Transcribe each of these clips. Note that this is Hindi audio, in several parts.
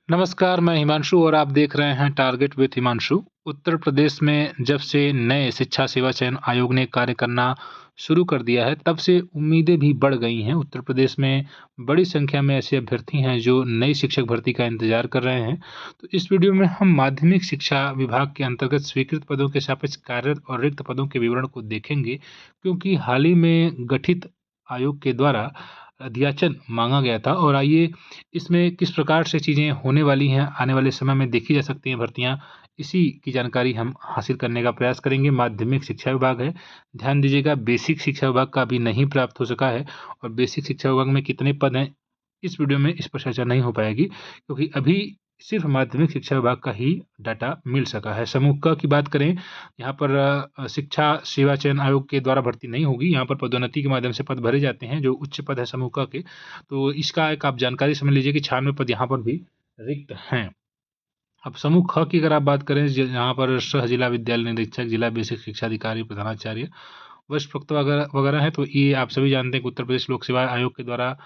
नमस्कार, मैं हिमांशु और आप देख रहे हैं टारगेट विथ हिमांशु। उत्तर प्रदेश में जब से नए शिक्षा सेवा चयन आयोग ने कार्य करना शुरू कर दिया है, तब से उम्मीदें भी बढ़ गई हैं। उत्तर प्रदेश में बड़ी संख्या में ऐसे अभ्यर्थी हैं जो नई शिक्षक भर्ती का इंतजार कर रहे हैं। तो इस वीडियो में हम माध्यमिक शिक्षा विभाग के अंतर्गत स्वीकृत पदों के सापेक्ष कार्यरत और रिक्त पदों के विवरण को देखेंगे, क्योंकि हाल ही में गठित आयोग के द्वारा अध्याचन मांगा गया था। और आइए इसमें किस प्रकार से चीज़ें होने वाली हैं, आने वाले समय में देखी जा सकती हैं भर्तियाँ, इसी की जानकारी हम हासिल करने का प्रयास करेंगे। माध्यमिक शिक्षा विभाग है, ध्यान दीजिएगा बेसिक शिक्षा विभाग का अभी नहीं प्राप्त हो सका है और बेसिक शिक्षा विभाग में कितने पद हैं, इस वीडियो में इस पर चर्चा नहीं हो पाएगी, क्योंकि अभी सिर्फ माध्यमिक शिक्षा विभाग का ही डाटा मिल सका है। समूह क की बात करें, यहाँ पर शिक्षा सेवा चयन आयोग के द्वारा भर्ती नहीं होगी। यहाँ पर पदोन्नति के माध्यम से पद भरे जाते हैं जो उच्च पद है समूह क के। तो इसका एक आप जानकारी समझ लीजिए कि 96 पद यहाँ पर भी रिक्त हैं। अब समूह ख की अगर आप बात करें, यहाँ पर सह जिला विद्यालय निरीक्षक, जिला बेसिक शिक्षा अधिकारी, प्रधानाचार्य, वरिष्ठ वक्ता वगैरह वगैरह है। तो ये आप सभी जानते हैं कि उत्तर प्रदेश लोक सेवा आयोग के द्वारा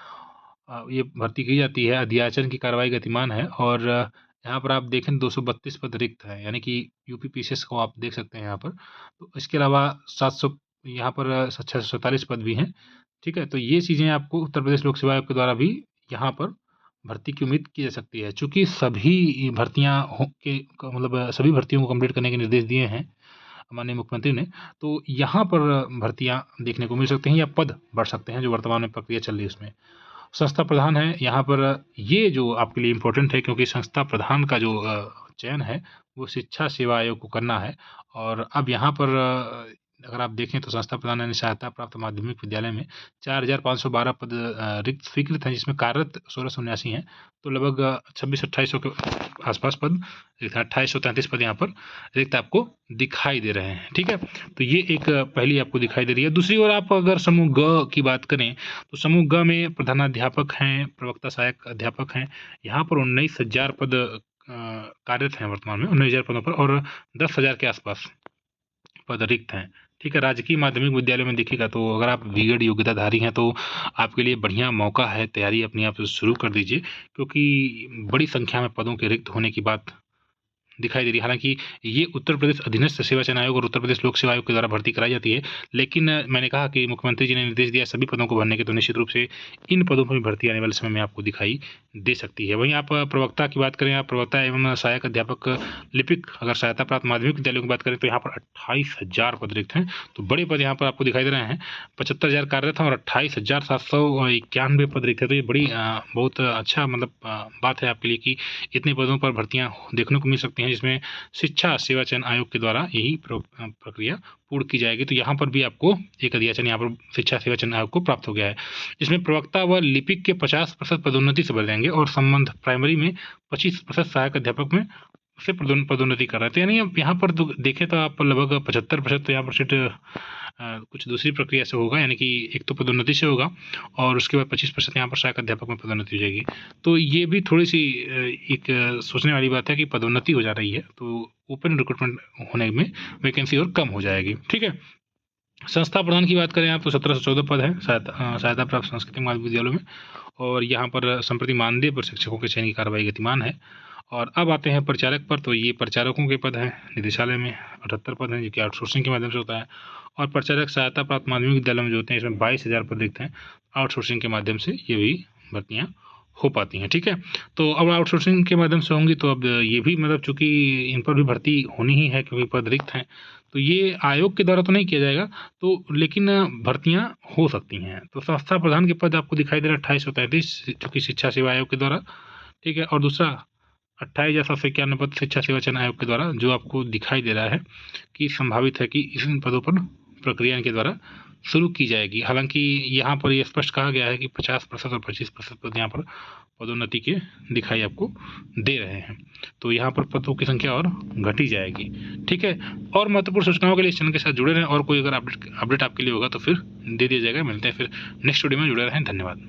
ये भर्ती की जाती है। अध्याचन की कार्रवाई गतिमान है और यहाँ पर आप देखें 232 पद रिक्त हैं, यानी कि यूपी पीसीएस को आप देख सकते हैं यहाँ पर। तो इसके अलावा 700 यहाँ पर 647 पद भी हैं। ठीक है, तो ये चीज़ें आपको उत्तर प्रदेश लोक सेवा आयोग के द्वारा भी यहाँ पर भर्ती की उम्मीद की जा सकती है। चूँकि सभी भर्तियाँ मतलब सभी भर्तियों को कंप्लीट करने के निर्देश दिए हैं माननीय मुख्यमंत्री ने, तो यहाँ पर भर्तियाँ देखने को मिल सकती हैं या पद बढ़ सकते हैं जो वर्तमान में प्रक्रिया चल रही है उसमें। संस्था प्रधान है यहाँ पर, ये जो आपके लिए इम्पोर्टेंट है, क्योंकि संस्था प्रधान का जो चयन है वो शिक्षा सेवा आयोग को करना है। और अब यहाँ पर अगर आप देखें तो संस्था प्रधान यानी सहायता प्राप्त माध्यमिक विद्यालय में 4512 पद रिक्त स्वीकृत हैं, जिसमें कार्यरत 1679 हैं। तो लगभग 26-2800 के आसपास पद रिक्त हैं। 2833 पद यहाँ पर रिक्त आपको दिखाई दे रहे हैं। ठीक है, तो ये एक पहली आपको दिखाई दे रही है। दूसरी ओर आप अगर समूह ग की बात करें, तो समूह ग में प्रधानाध्यापक हैं, प्रवक्ता सहायक अध्यापक हैं। यहाँ पर 19,000 पद कार्यरत हैं वर्तमान में, 19,000 पदों पर, और 10,000 के आसपास पद रिक्त हैं। ठीक है, राजकीय माध्यमिक विद्यालय में देखिएगा तो अगर आप बीएड योग्यताधारी हैं तो आपके लिए बढ़िया मौका है, तैयारी अपनी आप शुरू कर दीजिए, क्योंकि बड़ी संख्या में पदों के रिक्त होने की बात दिखाई दे रही है। हालांकि ये उत्तर प्रदेश अधीनस्थ सेवा चयन आयोग और उत्तर प्रदेश लोक सेवा आयोग के द्वारा भर्ती कराई जाती है, लेकिन मैंने कहा कि मुख्यमंत्री जी ने निर्देश दिया सभी पदों को भरने के, तो निश्चित रूप से इन पदों पर भी भर्ती आने वाले समय में आपको दिखाई दे सकती है। वहीं आप प्रवक्ता की बात करें, आप प्रवक्ता एवं सहायक अध्यापक लिपिक अगर सहायता प्राप्त माध्यमिक विद्यालयों की बात करें तो यहाँ पर 28,000 पद रिक्त हैं। तो बड़े पद यहाँ पर आपको दिखाई दे रहे हैं। 75,000 कार्यरत हैं और 28,791 पद रिक्त है। तो ये बड़ी बहुत अच्छा मतलब बात है आपके लिए कि इतने पदों पर भर्तियाँ देखने को मिल सकती हैं, जिसमें शिक्षा सेवा चयन आयोग के द्वारा यही प्रक्रिया पूर्ण की जाएगी। तो यहाँ पर भी आपको एक अध्याचन यहाँ पर शिक्षा सेवा चयन आयोग को प्राप्त हो गया है, जिसमें प्रवक्ता व लिपिक के 50% पदोन्नति से बढ़ जाएंगे और संबंध प्राइमरी में 25%, सहायक अध्यापक में से पदोन्नति कर रहे हैं। तो यानी अब यहाँ पर देखें तो आप लगभग 75% तो यहाँ पर सीट कुछ दूसरी प्रक्रिया से होगा, यानी कि एक तो पदोन्नति से होगा और उसके बाद 25% यहाँ पर सहायक अध्यापक में पदोन्नति हो जाएगी। तो ये भी थोड़ी सी एक सोचने वाली बात है कि पदोन्नति हो जा रही है, तो ओपन रिक्रूटमेंट होने में वैकेंसी और कम हो जाएगी। ठीक है, संस्था प्रधान की बात करें आप तो 1714 पद है सहायता प्राप्त सांस्कृतिक माध्यमिक विद्यालयों में, और यहाँ पर संप्रति मानदेय पर शिक्षकों के चयन की कार्रवाई गतिमान है। और अब आते हैं प्रचारक पर, तो ये प्रचारकों के पद हैं। निदेशालय में 78 पद हैं जो कि आउटसोर्सिंग के माध्यम से होता है, और प्रचारक सहायता प्राप्त माध्यमिक विद्यालय में जो होते हैं इसमें 22,000 पद रिक्त हैं। आउटसोर्सिंग के माध्यम से ये भी भर्तियाँ हो पाती हैं। ठीक है, तो अब आउटसोर्सिंग के माध्यम से होंगी तो अब ये भी मतलब चूँकि इन पर भी भर्ती होनी ही है क्योंकि पद रिक्त हैं, तो ये आयोग के द्वारा तो नहीं किया जाएगा, तो लेकिन भर्तियाँ हो सकती हैं। तो संस्था प्रधान के पद आपको दिखाई दे रहा है 2833, चूँकि शिक्षा सेवा आयोग के द्वारा। ठीक है, और दूसरा 28,791 पद शिक्षा सेवा चयन आयोग के द्वारा जो आपको दिखाई दे रहा है कि संभावित है कि इन पदों पर प्रक्रिया के द्वारा शुरू की जाएगी। हालांकि यहाँ पर यह स्पष्ट कहा गया है कि 50% और 25% पद यहाँ पर पदोन्नति के दिखाई आपको दे रहे हैं, तो यहाँ पर पदों की संख्या और घटी जाएगी। ठीक है, और महत्वपूर्ण सूचनाओं के लिए इस चैनल के साथ जुड़े रहें, और कोई अगर अपडेट आपके लिए होगा तो फिर दे दिया जाएगा। मिलते हैं फिर नेक्स्ट वीडियो में, जुड़े रहें। धन्यवाद।